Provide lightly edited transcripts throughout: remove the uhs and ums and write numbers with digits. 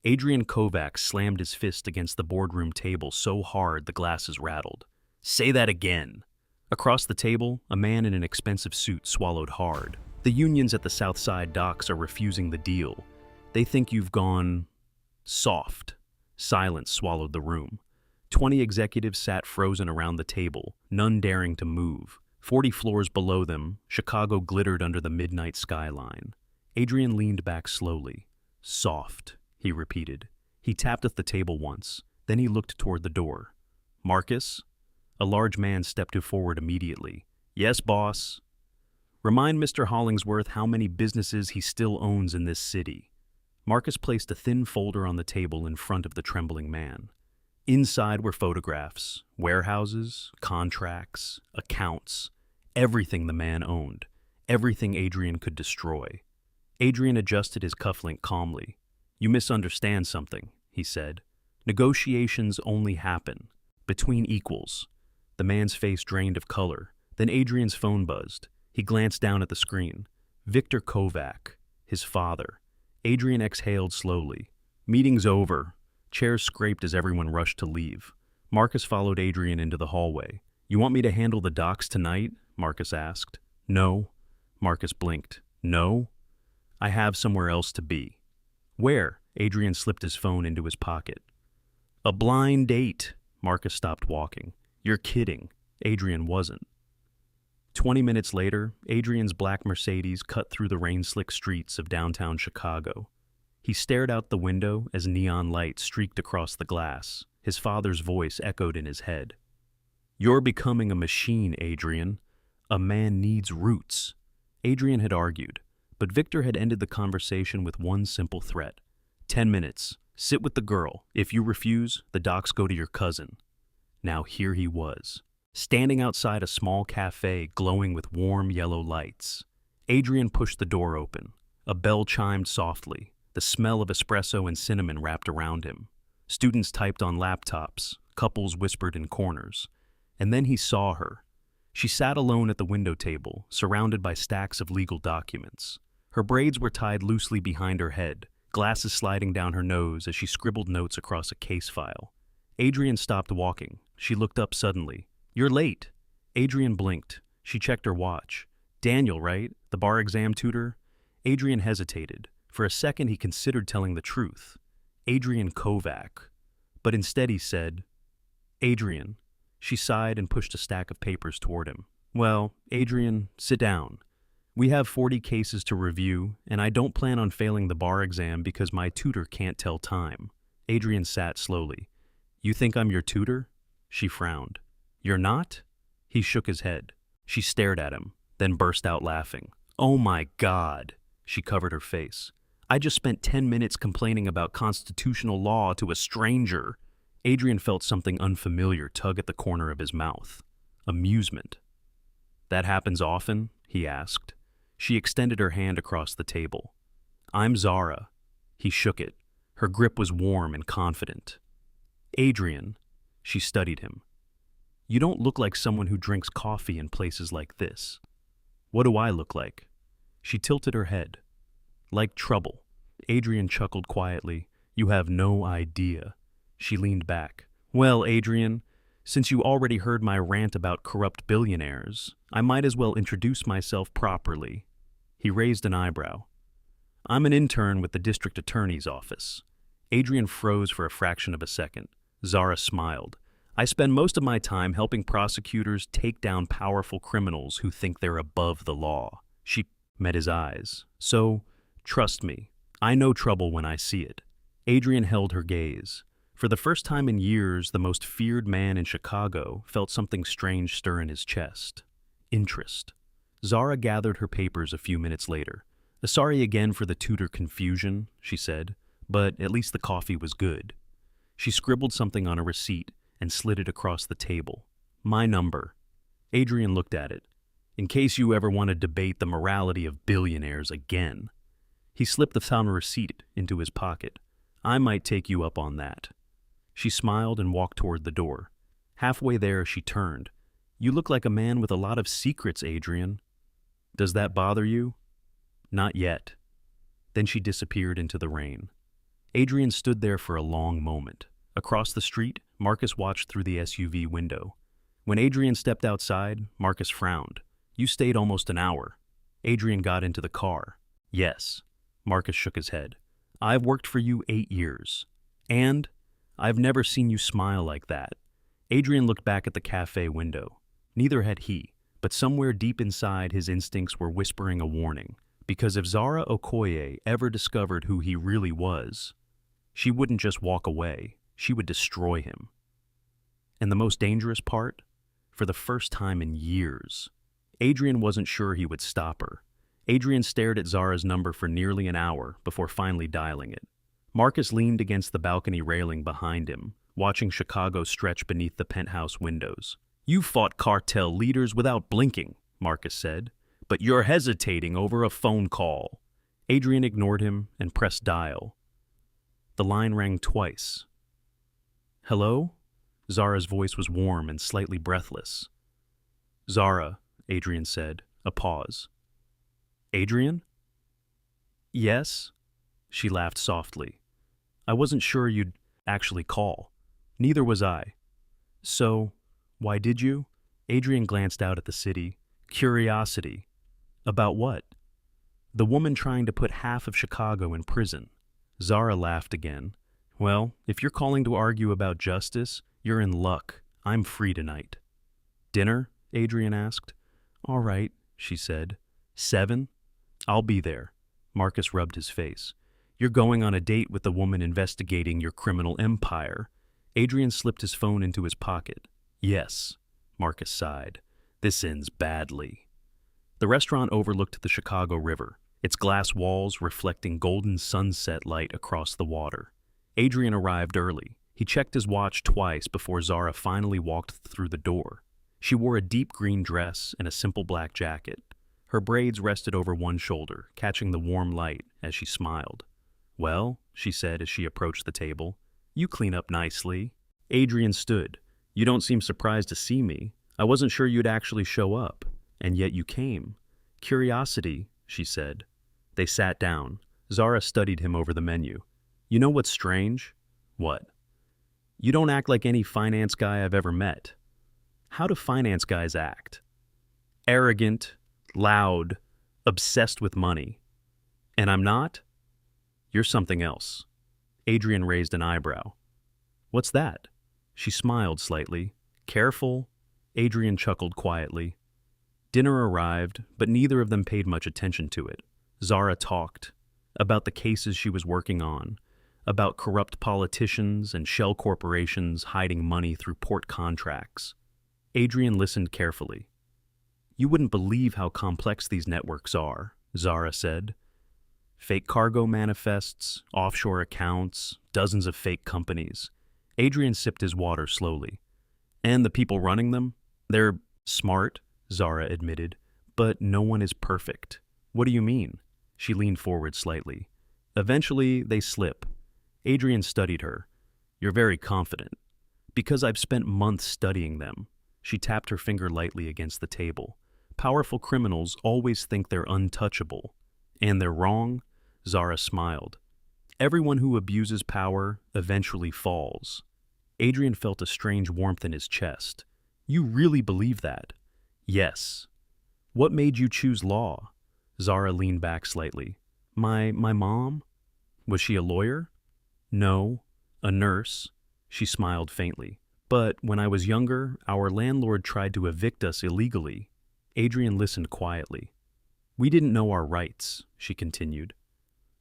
Adrian Kovac slammed his fist against the boardroom table so hard the glasses rattled. "Say that again." Across the table, a man in an expensive suit swallowed hard. "The unions at the Southside docks are refusing the deal. They think you've gone soft." Silence swallowed the room. 20 executives sat frozen around the table, none daring to move. 40 floors below them, Chicago glittered under the midnight skyline. Adrian leaned back slowly. "Soft," he repeated. He tapped at the table once, then he looked toward the door. "Marcus?" A large man stepped forward immediately. "Yes, boss." "Remind Mr. Hollingsworth how many businesses he still owns in this city." Marcus placed a thin folder on the table in front of the trembling man. Inside were photographs, warehouses, contracts, accounts, everything the man owned, everything Adrian could destroy. Adrian adjusted his cufflink calmly. "You misunderstand something," he said. "Negotiations only happen between equals." The man's face drained of color. Then Adrian's phone buzzed. He glanced down at the screen. Victor Kovac, his father. Adrian exhaled slowly. "Meeting's over." Chairs scraped as everyone rushed to leave. Marcus followed Adrian into the hallway. "You want me to handle the docks tonight?" Marcus asked. "No." Marcus blinked. "No? I have somewhere else to be." "Where?" Adrian slipped his phone into his pocket. "A blind date." Marcus stopped walking. "You're kidding." Adrian wasn't. 20 minutes later, Adrian's black Mercedes cut through the rain-slick streets of downtown Chicago. He stared out the window as neon light streaked across the glass. His father's voice echoed in his head. "You're becoming a machine, Adrian. A man needs roots." Adrian had argued, but Victor had ended the conversation with one simple threat. 10 minutes. Sit with the girl. If you refuse, the docks go to your cousin. Now here he was, standing outside a small café glowing with warm yellow lights. Adrian pushed the door open. A bell chimed softly. The smell of espresso and cinnamon wrapped around him. Students typed on laptops. Couples whispered in corners. And then he saw her. She sat alone at the window table, surrounded by stacks of legal documents. Her braids were tied loosely behind her head, glasses sliding down her nose as she scribbled notes across a case file. Adrian stopped walking. She looked up suddenly. "You're late." Adrian blinked. She checked her watch. "Daniel, right? The bar exam tutor?" Adrian hesitated. For a second he considered telling the truth. Adrian Kovac. But instead he said, "Adrian." She sighed and pushed a stack of papers toward him. "Well, Adrian, sit down. We have 40 cases to review, and I don't plan on failing the bar exam because my tutor can't tell time." Adrian sat slowly. "You think I'm your tutor?" She frowned. "You're not?" He shook his head. She stared at him, then burst out laughing. "Oh my God!" She covered her face. "I just spent 10 minutes complaining about constitutional law to a stranger." Adrian felt something unfamiliar tug at the corner of his mouth. Amusement. "That happens often?" he asked. She extended her hand across the table. "I'm Zara." He shook it. Her grip was warm and confident. "Adrian." She studied him. "You don't look like someone who drinks coffee in places like this." "What do I look like?" She tilted her head. "Like trouble." Adrian chuckled quietly. "You have no idea." She leaned back. "Well, Adrian, since you already heard my rant about corrupt billionaires, I might as well introduce myself properly." He raised an eyebrow. "I'm an intern with the district attorney's office." Adrian froze for a fraction of a second. Zara smiled. "I spend most of my time helping prosecutors take down powerful criminals who think they're above the law." She met his eyes. "So, trust me, I know trouble when I see it." Adrian held her gaze. For the first time in years, the most feared man in Chicago felt something strange stir in his chest. Interest. Zara gathered her papers a few minutes later. "Sorry again for the tutor confusion," she said, "but at least the coffee was good." She scribbled something on a receipt and slid it across the table. "My number." Adrian looked at it. "In case you ever want to debate the morality of billionaires again." He slipped the found receipt into his pocket. "I might take you up on that." She smiled and walked toward the door. Halfway there, she turned. "You look like a man with a lot of secrets, Adrian." "Does that bother you?" "Not yet." Then she disappeared into the rain. Adrian stood there for a long moment. Across the street, Marcus watched through the SUV window. When Adrian stepped outside, Marcus frowned. "You stayed almost an hour." Adrian got into the car. "Yes." Marcus shook his head. "I've worked for you 8 years. And I've never seen you smile like that." Adrian looked back at the cafe window. Neither had he, but somewhere deep inside his instincts were whispering a warning. Because if Zara Okoye ever discovered who he really was, she wouldn't just walk away, she would destroy him. And the most dangerous part? For the first time in years, Adrian wasn't sure he would stop her. Adrian stared at Zara's number for nearly an hour before finally dialing it. Marcus leaned against the balcony railing behind him, watching Chicago stretch beneath the penthouse windows. "You fought cartel leaders without blinking," Marcus said, "but you're hesitating over a phone call." Adrian ignored him and pressed dial. The line rang twice. "Hello?" Zara's voice was warm and slightly breathless. "Zara," Adrian said, a pause. "Adrian?" "Yes?" She laughed softly. "I wasn't sure you'd actually call." "Neither was I." "So, why did you?" Adrian glanced out at the city. "Curiosity." "About what?" "The woman trying to put half of Chicago in prison." Zara laughed again. "Well, if you're calling to argue about justice, you're in luck. I'm free tonight." "Dinner?" Adrian asked. "All right," she said. 7? "I'll be there." Marcus rubbed his face. "You're going on a date with the woman investigating your criminal empire." Adrian slipped his phone into his pocket. "Yes," Marcus sighed. "This ends badly." The restaurant overlooked the Chicago River, its glass walls reflecting golden sunset light across the water. Adrian arrived early. He checked his watch twice before Zara finally walked through the door. She wore a deep green dress and a simple black jacket. Her braids rested over one shoulder, catching the warm light as she smiled. "Well," she said as she approached the table, "you clean up nicely." Adrian stood. "You don't seem surprised to see me. I wasn't sure you'd actually show up. And yet you came." "Curiosity," she said. They sat down. Zara studied him over the menu. "You know what's strange?" "What?" "You don't act like any finance guy I've ever met." "How do finance guys act?" "Arrogant, loud, obsessed with money." "And I'm not?" "You're something else." Adrian raised an eyebrow. "What's that?" She smiled slightly. "Careful." Adrian chuckled quietly. Dinner arrived, but neither of them paid much attention to it. Zara talked about the cases she was working on, about corrupt politicians and shell corporations hiding money through port contracts. Adrian listened carefully. "You wouldn't believe how complex these networks are," Zara said. "Fake cargo manifests, offshore accounts, dozens of fake companies." Adrian sipped his water slowly. "And the people running them? They're smart," Zara admitted, "but no one is perfect." "What do you mean?" She leaned forward slightly. "Eventually, they slip." Adrian studied her. "You're very confident." "Because I've spent months studying them." She tapped her finger lightly against the table. "Powerful criminals always think they're untouchable." "And they're wrong?" Zara smiled. "Everyone who abuses power eventually falls." Adrian felt a strange warmth in his chest. "You really believe that?" "Yes." "What made you choose law?" Zara leaned back slightly. My mom?" "Was she a lawyer?" "No, a nurse." She smiled faintly. "But when I was younger, our landlord tried to evict us illegally." Adrian listened quietly. "We didn't know our rights," she continued,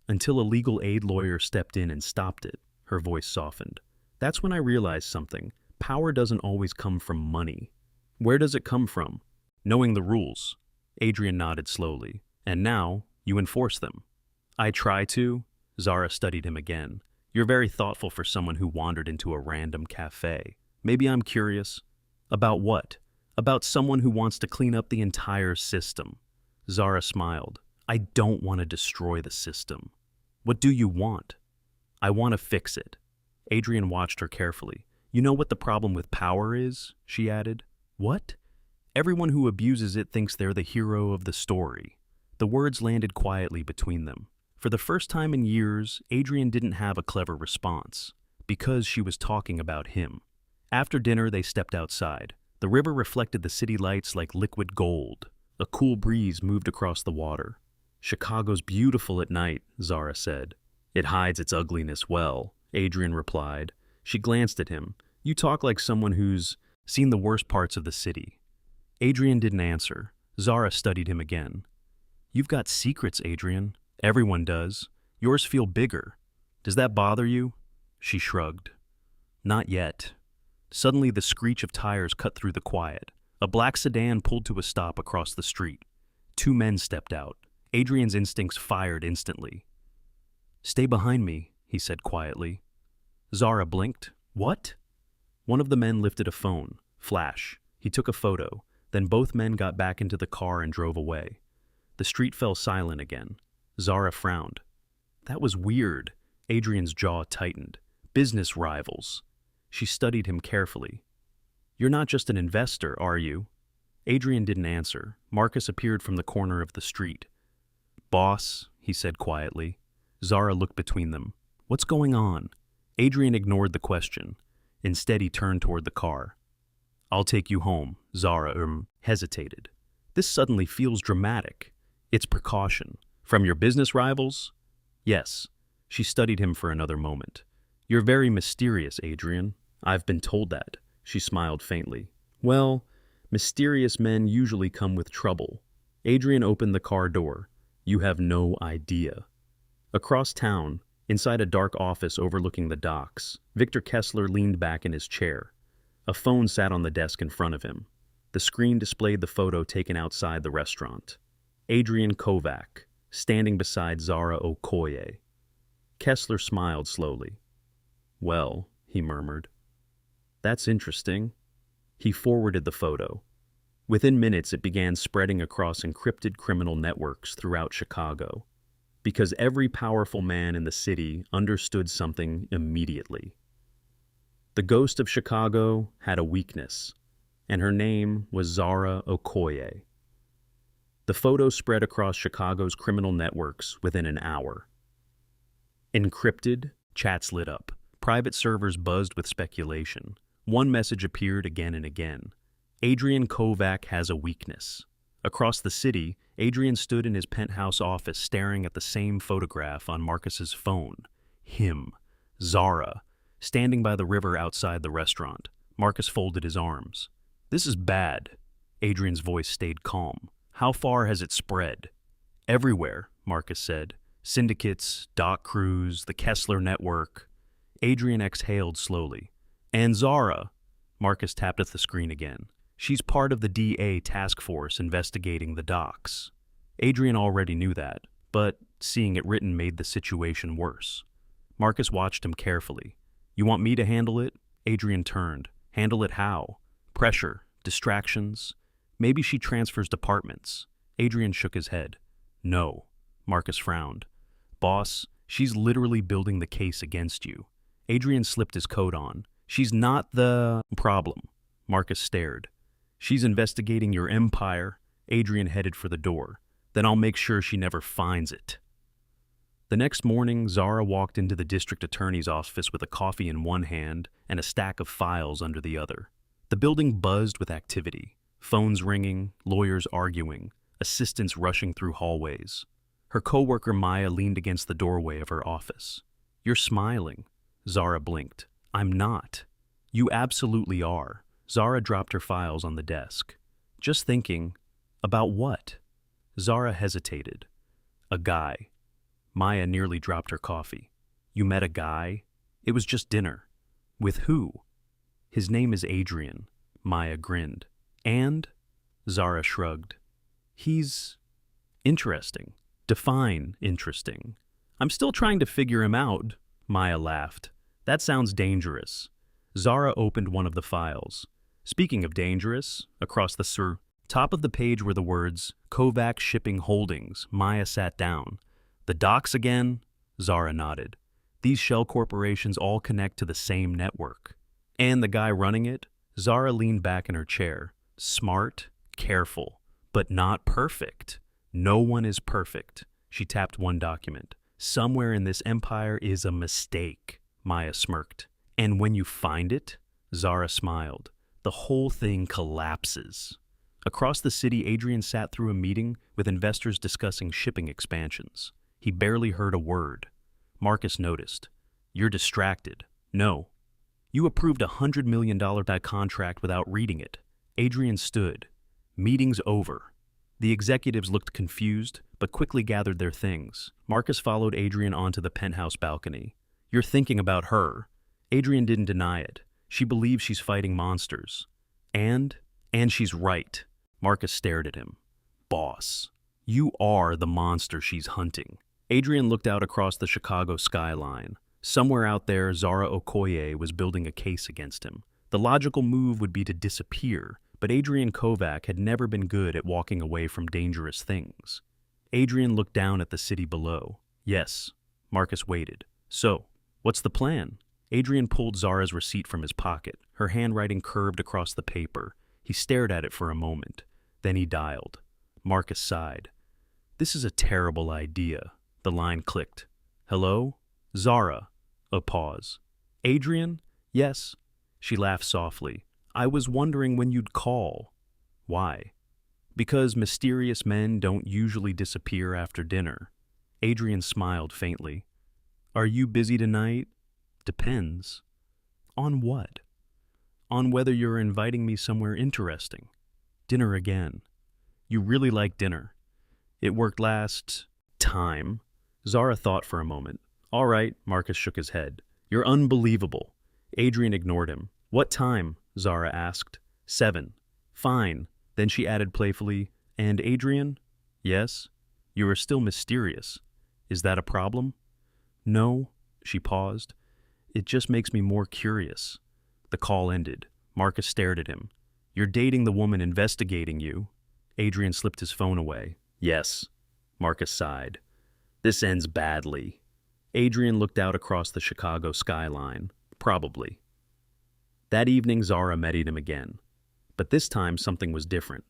"until a legal aid lawyer stepped in and stopped it." Her voice softened. "That's when I realized something. Power doesn't always come from money." "Where does it come from?" "Knowing the rules." Adrian nodded slowly. "And now, you enforce them." "I try to." Zara studied him again. "You're very thoughtful for someone who wandered into a random cafe. Maybe I'm curious." "About what?" "About someone who wants to clean up the entire system." Zara smiled. "I don't want to destroy the system." "What do you want?" "I want to fix it." Adrian watched her carefully. "You know what the problem with power is?" she added. "What?" "Everyone who abuses it thinks they're the hero of the story." The words landed quietly between them. For the first time in years, Adrian didn't have a clever response, because she was talking about him. After dinner, they stepped outside. The river reflected the city lights like liquid gold. A cool breeze moved across the water. "Chicago's beautiful at night," Zara said. "It hides its ugliness well," Adrian replied. She glanced at him. "You talk like someone who's seen the worst parts of the city." Adrian didn't answer. Zara studied him again. "You've got secrets, Adrian. Everyone does. Yours feel bigger. Does that bother you?" She shrugged. "Not yet." Suddenly, the screech of tires cut through the quiet. A black sedan pulled to a stop across the street. Two men stepped out. Adrian's instincts fired instantly. "Stay behind me," he said quietly. Zara blinked. "What?" One of the men lifted a phone. Flash. He took a photo. Then both men got back into the car and drove away. The street fell silent again. Zara frowned. "That was weird." Adrian's jaw tightened. "Business rivals." She studied him carefully. "You're not just an investor, are you?" Adrian didn't answer. Marcus appeared from the corner of the street. "Boss," he said quietly. Zara looked between them. "What's going on?" Adrian ignored the question. Instead, he turned toward the car. "I'll take you home," Zara hesitated. "This suddenly feels dramatic." "It's precaution." "From your business rivals?" "Yes." She studied him for another moment. "You're very mysterious, Adrian. I've been told that." She smiled faintly. "Well, mysterious men usually come with trouble." Adrian opened the car door. "You have no idea." Across town, inside a dark office overlooking the docks, Victor Kessler leaned back in his chair. A phone sat on the desk in front of him. The screen displayed the photo taken outside the restaurant. Adrian Kovac, standing beside Zara Okoye. Kessler smiled slowly. "Well," he murmured. "That's interesting." He forwarded the photo. Within minutes, it began spreading across encrypted criminal networks throughout Chicago, because every powerful man in the city understood something immediately. The ghost of Chicago had a weakness, and her name was Zara Okoye. The photo spread across Chicago's criminal networks within an hour. Encrypted, chats lit up. Private servers buzzed with speculation. One message appeared again and again. "Adrian Kovac has a weakness." Across the city, Adrian stood in his penthouse office staring at the same photograph on Marcus's phone. Him, Zara, standing by the river outside the restaurant. Marcus folded his arms. "This is bad." Adrian's voice stayed calm. "How far has it spread?" "Everywhere," Marcus said. "Syndicates, dock crews, the Kessler network." Adrian exhaled slowly. "And Zara," Marcus tapped at the screen again. "She's part of the DA task force investigating the docks." Adrian already knew that, but seeing it written made the situation worse. Marcus watched him carefully. "You want me to handle it?" Adrian turned. "Handle it how?" "Pressure, distractions. Maybe she transfers departments." Adrian shook his head. "No." Marcus frowned. "Boss, she's literally building the case against you." Adrian slipped his coat on. "She's not the problem." Marcus stared. "She's investigating your empire." Adrian headed for the door. "Then I'll make sure she never finds it." The next morning, Zara walked into the district attorney's office with a coffee in one hand and a stack of files under the other. The building buzzed with activity. Phones ringing, lawyers arguing, assistants rushing through hallways. Her coworker Maya leaned against the doorway of her office. "You're smiling." Zara blinked. "I'm not." "You absolutely are." Zara dropped her files on the desk. "Just thinking." "About what?" Zara hesitated. "A guy." Maya nearly dropped her coffee. "You met a guy?" "It was just dinner." "With who?" "His name is Adrian." Maya grinned. "And?" Zara shrugged. "He's interesting." "Define interesting." "I'm still trying to figure him out." Maya laughed. "That sounds dangerous." Zara opened one of the files. "Speaking of dangerous," across the top of the page were the words, "Kovac Shipping Holdings." Maya sat down. "The docks again?" Zara nodded. "These shell corporations all connect to the same network." "And the guy running it?" Zara leaned back in her chair. "Smart, careful, but not perfect." "No one is perfect." She tapped one document. Somewhere in this empire is a mistake, Maya smirked. And when you find it, Zara smiled, the whole thing collapses. Across the city, Adrian sat through a meeting with investors discussing shipping expansions. He barely heard a word. Marcus noticed. You're distracted. No. You approved a $100 million contract without reading it. Adrian stood. Meeting's over. The executives looked confused, but quickly gathered their things. Marcus followed Adrian onto the penthouse balcony. You're thinking about her. Adrian didn't deny it. She believes she's fighting monsters. And she's right. Marcus stared at him. Boss, you are the monster she's hunting. Adrian looked out across the Chicago skyline. Somewhere out there, Zara Okoye was building a case against him. The logical move would be to disappear, but Adrian Kovac had never been good at walking away from dangerous things. Adrian looked down at the city below. Yes. Marcus waited. So, what's the plan? Adrian pulled Zara's receipt from his pocket. Her handwriting curved across the paper. He stared at it for a moment. Then he dialed. Marcus sighed. This is a terrible idea. The line clicked. Hello? Zara. A pause. Adrian? Yes. She laughed softly. I was wondering when you'd call. Why? Because mysterious men don't usually disappear after dinner. Adrian smiled faintly. Are you busy tonight? Depends. On what? On whether you're inviting me somewhere interesting. Dinner again. You really like dinner. It worked last time. Zara thought for a moment. All right, Marcus shook his head. You're unbelievable. Adrian ignored him. What time? Zara asked. 7. Fine. Then she added playfully, and Adrian? Yes? You are still mysterious. Is that a problem? No. She paused. It just makes me more curious. The call ended. Marcus stared at him. You're dating the woman investigating you. Adrian slipped his phone away. Yes. Marcus sighed. This ends badly. Adrian looked out across the Chicago skyline. Probably. That evening, Zara met him again. But this time, something was different.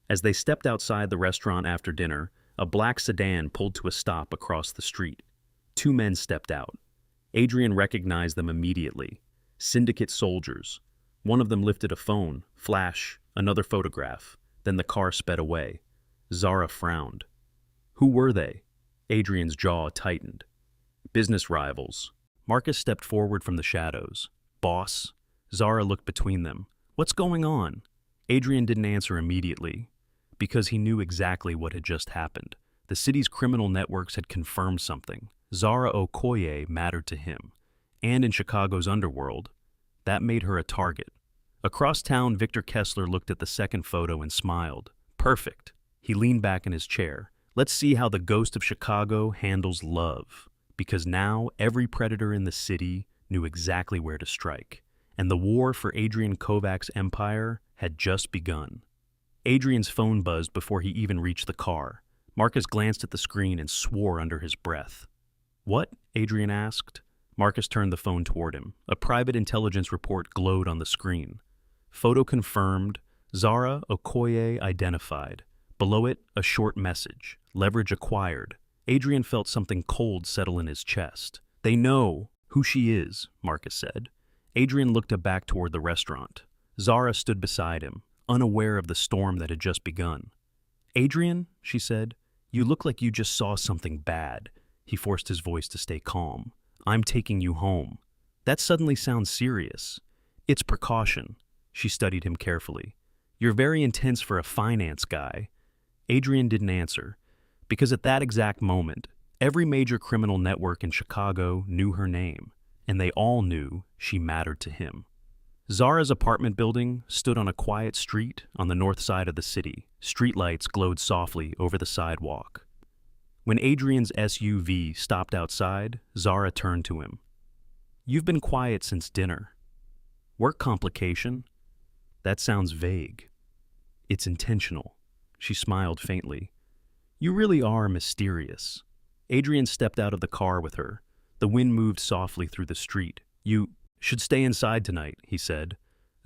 As they stepped outside the restaurant after dinner, a black sedan pulled to a stop across the street. 2 men stepped out. Adrian recognized them immediately. Syndicate soldiers. One of them lifted a phone, flash, another photograph. Then the car sped away. Zara frowned. Who were they? Adrian's jaw tightened. Business rivals. Marcus stepped forward from the shadows. Boss? Zara looked between them. What's going on? Adrian didn't answer immediately, because he knew exactly what had just happened. The city's criminal networks had confirmed something. Zara Okoye mattered to him. And in Chicago's underworld, that made her a target. Across town, Victor Kessler looked at the second photo and smiled. Perfect. He leaned back in his chair. Let's see how the ghost of Chicago handles love. Because now every predator in the city knew exactly where to strike. And the war for Adrian Kovac's empire had just begun. Adrian's phone buzzed before he even reached the car. Marcus glanced at the screen and swore under his breath. What? Adrian asked. Marcus turned the phone toward him. A private intelligence report glowed on the screen. Photo confirmed. Zara Okoye identified. Below it, a short message. Leverage acquired. Adrian felt something cold settle in his chest. They know who she is, Marcus said. Adrian looked back toward the restaurant. Zara stood beside him, unaware of the storm that had just begun. Adrian, she said, you look like you just saw something bad. He forced his voice to stay calm. I'm taking you home. That suddenly sounds serious. It's precaution. She studied him carefully. You're very intense for a finance guy. Adrian didn't answer, because at that exact moment, every major criminal network in Chicago knew her name, and they all knew she mattered to him. Zara's apartment building stood on a quiet street on the north side of the city. Streetlights glowed softly over the sidewalk. When Adrian's SUV stopped outside, Zara turned to him. You've been quiet since dinner. Work complication? That sounds vague. It's intentional. She smiled faintly. You really are mysterious. Adrian stepped out of the car with her. The wind moved softly through the street. You should stay inside tonight, he said.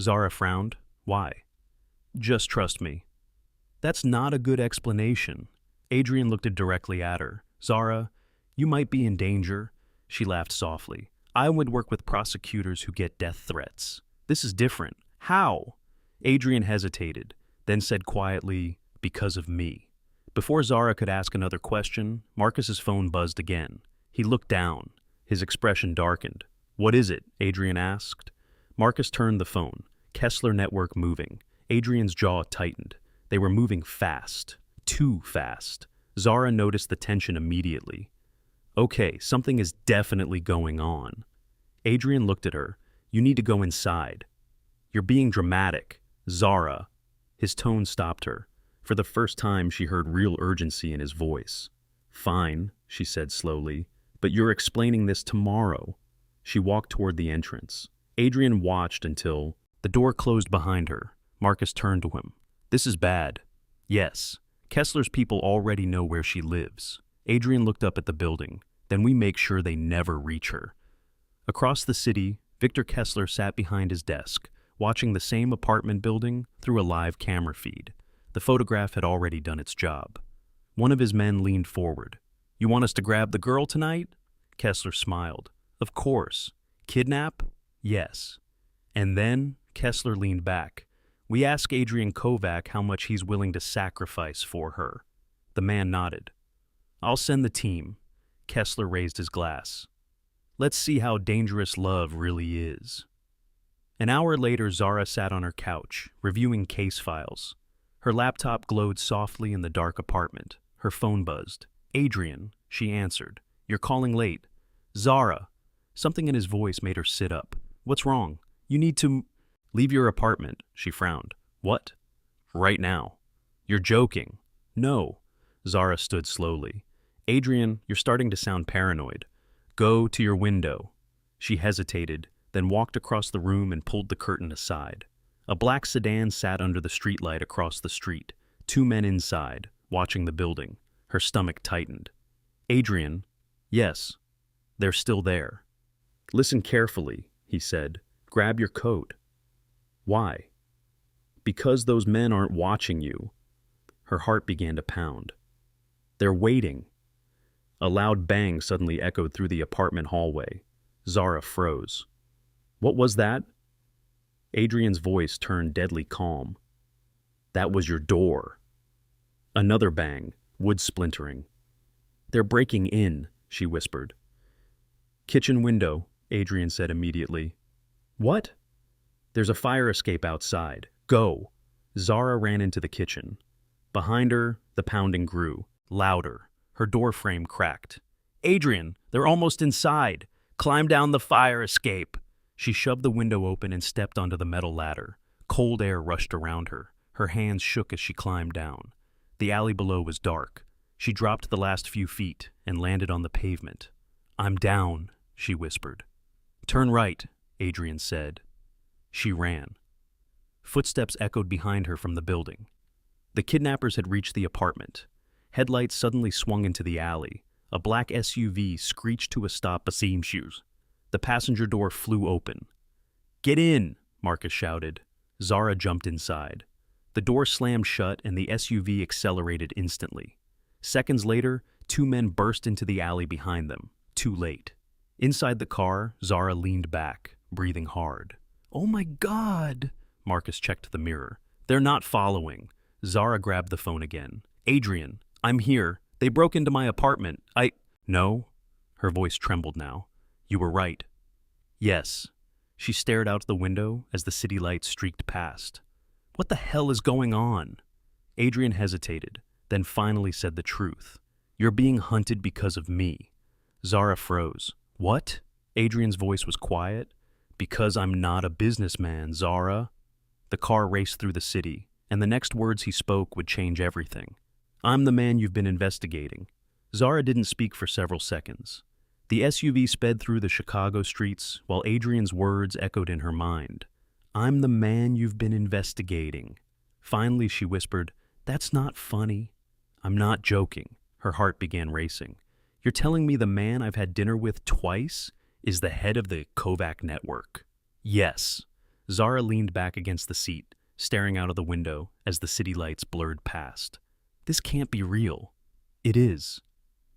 Zara frowned. Why? Just trust me. That's not a good explanation. Adrian looked directly at her. Zara, You might be in danger. She laughed softly. I would work with prosecutors who get death threats. This is different. How? Adrian hesitated, then said quietly, because of me. Before Zara could ask another question, Marcus's phone buzzed again. He looked down. His expression darkened. What is it? Adrian asked. Marcus turned the phone. Kessler network moving. Adrian's jaw tightened. They were moving fast. Too fast. Zara noticed the tension immediately. Okay, something is definitely going on. Adrian looked at her. You need to go inside. You're being dramatic. Zara. His tone stopped her. For the first time, she heard real urgency in his voice. Fine, she said slowly, but you're explaining this tomorrow. She walked toward the entrance. Adrian watched until the door closed behind her. Marcus turned to him. This is bad. Yes. Kessler's people already know where she lives. Adrian looked up at the building. Then we make sure they never reach her. Across the city, Victor Kessler sat behind his desk, watching the same apartment building through a live camera feed. The photograph had already done its job. One of his men leaned forward. You want us to grab the girl tonight? Kessler smiled. Of course. Kidnap? Yes. And then Kessler leaned back. We ask Adrian Kovac how much he's willing to sacrifice for her. The man nodded. I'll send the team. Kessler raised his glass. Let's see how dangerous love really is. An hour later, Zara sat on her couch, reviewing case files. Her laptop glowed softly in the dark apartment. Her phone buzzed. Adrian, she answered. You're calling late. Zara. Something in his voice made her sit up. What's wrong? You need to leave your apartment, she frowned. What? Right now. You're joking. No. Zara stood slowly. Adrian, you're starting to sound paranoid. Go to your window. She hesitated, then walked across the room and pulled the curtain aside. A black sedan sat under the streetlight across the street. Two men inside, watching the building. Her stomach tightened. Adrian, yes, they're still there. Listen carefully, he said. Grab your coat. Why? Because those men aren't watching you. Her heart began to pound. They're waiting. A loud bang suddenly echoed through the apartment hallway. Zara froze. What was that? Adrian's voice turned deadly calm. That was your door. Another bang, wood splintering. They're breaking in, she whispered. Kitchen window, Adrian said immediately. What? There's a fire escape outside. Go. Zara ran into the kitchen. Behind her, the pounding grew, louder. Her door frame cracked. Adrian, they're almost inside. Climb down the fire escape. She shoved the window open and stepped onto the metal ladder. Cold air rushed around her. Her hands shook as she climbed down. The alley below was dark. She dropped the last few feet and landed on the pavement. I'm down, she whispered. Turn right, Adrian said. She ran. Footsteps echoed behind her from the building. The kidnappers had reached the apartment. Headlights suddenly swung into the alley. A black SUV screeched to a stop beside shoes. The passenger door flew open. Get in, Marcus shouted. Zara jumped inside. The door slammed shut and the SUV accelerated instantly. Seconds later, two men burst into the alley behind them. Too late. Inside the car, Zara leaned back, breathing hard. Oh my God! Marcus checked the mirror. They're not following. Zara grabbed the phone again. Adrian, I'm here. They broke into my apartment. No. Her voice trembled now. You were right. Yes. She stared out the window as the city lights streaked past. What the hell is going on? Adrian hesitated, then finally said the truth. You're being hunted because of me. Zara froze. What? Adrian's voice was quiet. Because I'm not a businessman, Zara. The car raced through the city, and the next words he spoke would change everything. I'm the man you've been investigating. Zara didn't speak for several seconds. The SUV sped through the Chicago streets while Adrian's words echoed in her mind. I'm the man you've been investigating. Finally, she whispered, That's not funny. I'm not joking. Her heart began racing. You're telling me the man I've had dinner with twice is the head of the Kovac network? Yes. Zara leaned back against the seat, staring out of the window as the city lights blurred past. This can't be real. It is.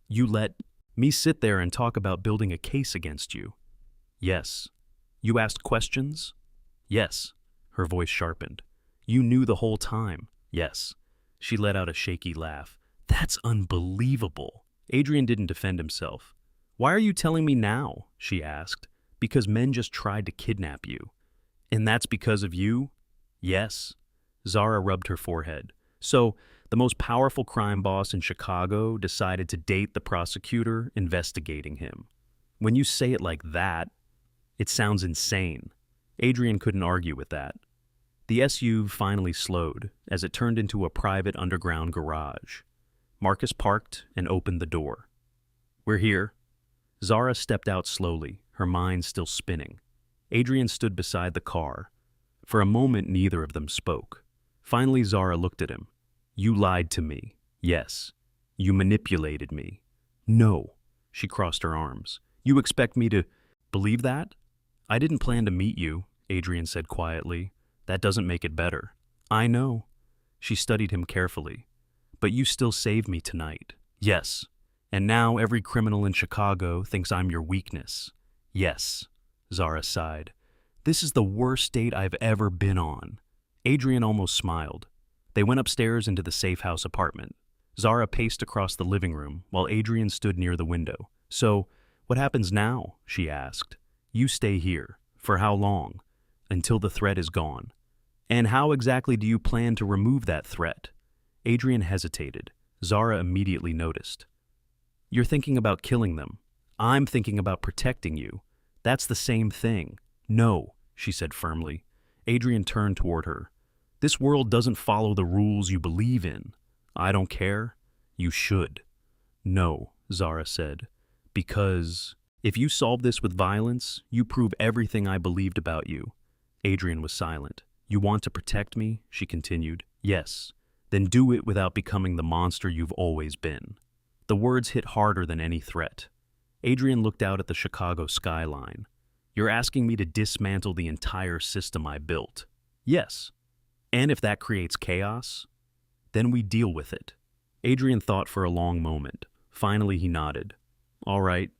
You let Me sit there and talk about building a case against you? Yes. You asked questions? Yes. Her voice sharpened. You knew the whole time? Yes. She let out a shaky laugh. That's unbelievable. Adrian didn't defend himself. Why are you telling me now? She asked. Because men just tried to kidnap you. And that's because of you? Yes. Zara rubbed her forehead. So, the most powerful crime boss in Chicago decided to date the prosecutor investigating him. When you say it like that, it sounds insane. Adrian couldn't argue with that. The SUV finally slowed as it turned into a private underground garage. Marcus parked and opened the door. We're here. Zara stepped out slowly, her mind still spinning. Adrian stood beside the car. For a moment, neither of them spoke. Finally, Zara looked at him. You lied to me. Yes. You manipulated me. No. She crossed her arms. You expect me to believe that? I didn't plan to meet you, Adrian said quietly. That doesn't make it better. I know. She studied him carefully. But you still saved me tonight. Yes. And now every criminal in Chicago thinks I'm your weakness. Yes. Zara sighed. This is the worst date I've ever been on. Adrian almost smiled. They went upstairs into the safe house apartment. Zara paced across the living room while Adrian stood near the window. So, what happens now? She asked. You stay here. For how long? Until the threat is gone. And how exactly do you plan to remove that threat? Adrian hesitated. Zara immediately noticed. You're thinking about killing them. I'm thinking about protecting you. That's the same thing. No, she said firmly. Adrian turned toward her. This world doesn't follow the rules you believe in. I don't care. You should. No, Zara said. Because if you solve this with violence, you prove everything I believed about you. Adrian was silent. You want to protect me? She continued. Yes. Then do it without becoming the monster you've always been. The words hit harder than any threat. Adrian looked out at the Chicago skyline. You're asking me to dismantle the entire system I built. Yes. And if that creates chaos, then we deal with it. Adrian thought for a long moment. Finally, he nodded. All right.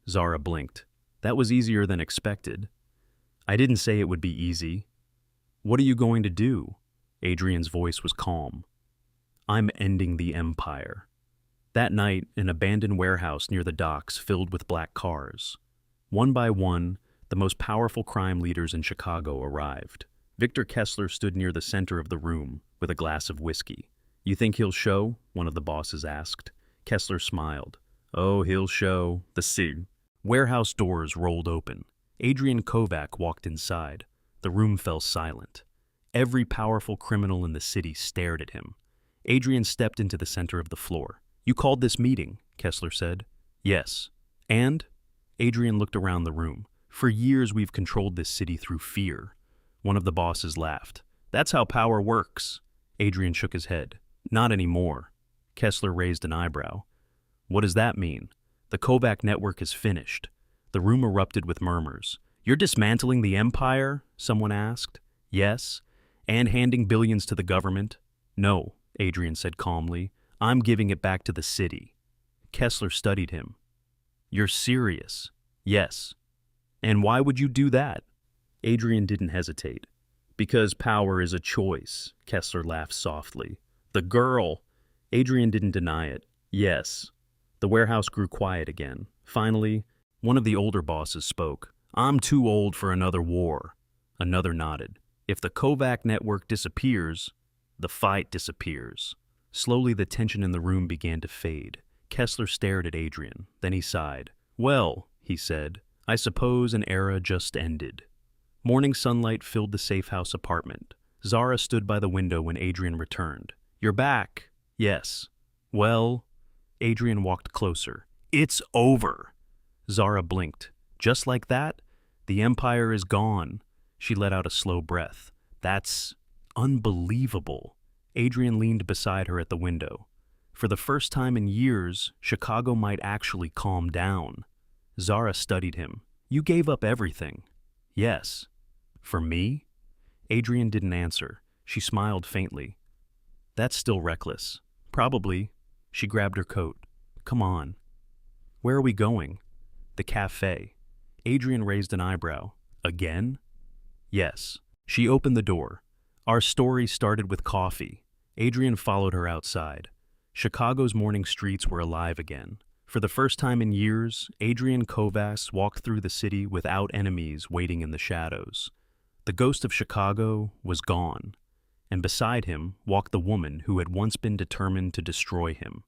Zara blinked. That was easier than expected. I didn't say it would be easy. What are you going to do? Adrian's voice was calm. I'm ending the empire. That night, an abandoned warehouse near the docks filled with black cars. One by one, the most powerful crime leaders in Chicago arrived. Victor Kessler stood near the center of the room with a glass of whiskey. You think he'll show? One of the bosses asked. Kessler smiled. Oh, he'll show. The sig. Warehouse doors rolled open. Adrian Kovac walked inside. The room fell silent. Every powerful criminal in the city stared at him. Adrian stepped into the center of the floor. You called this meeting, Kessler said. Yes. And? Adrian looked around the room. For years we've controlled this city through fear. One of the bosses laughed. That's how power works. Adrian shook his head. Not anymore. Kessler raised an eyebrow. What does that mean? The Kovac network is finished. The room erupted with murmurs. You're dismantling the empire? Someone asked. Yes. And handing billions to the government? No, Adrian said calmly. I'm giving it back to the city. Kessler studied him. You're serious? Yes. And why would you do that? Adrian didn't hesitate. Because power is a choice, Kessler laughed softly. The girl! Adrian didn't deny it. Yes. The warehouse grew quiet again. Finally, one of the older bosses spoke. I'm too old for another war. Another nodded. If the Kovac network disappears, the fight disappears. Slowly the tension in the room began to fade. Kessler stared at Adrian. Then he sighed. Well, he said, I suppose an era just ended. Morning sunlight filled the safe house apartment. Zara stood by the window when Adrian returned. You're back. Yes. Well, Adrian walked closer. It's over. Zara blinked. Just like that? The empire is gone. She let out a slow breath. That's unbelievable. Adrian leaned beside her at the window. For the first time in years, Chicago might actually calm down. Zara studied him. You gave up everything. Yes. For me? Adrian didn't answer. She smiled faintly. That's still reckless. Probably. She grabbed her coat. Come on. Where are we going? The café. Adrian raised an eyebrow. Again? Yes. She opened the door. Our story started with coffee. Adrian followed her outside. Chicago's morning streets were alive again. For the first time in years, Adrian Kovac walked through the city without enemies waiting in the shadows. The ghost of Chicago was gone, and beside him walked the woman who had once been determined to destroy him.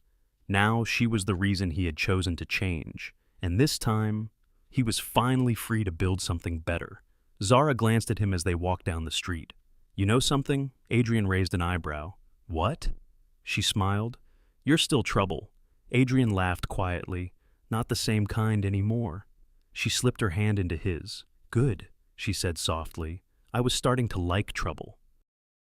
Now she was the reason he had chosen to change, and this time, he was finally free to build something better. Zara glanced at him as they walked down the street. You know something? Adrian raised an eyebrow. What? She smiled. You're still trouble. Adrian laughed quietly. Not the same kind anymore. She slipped her hand into his. Good, she said softly. I was starting to like trouble.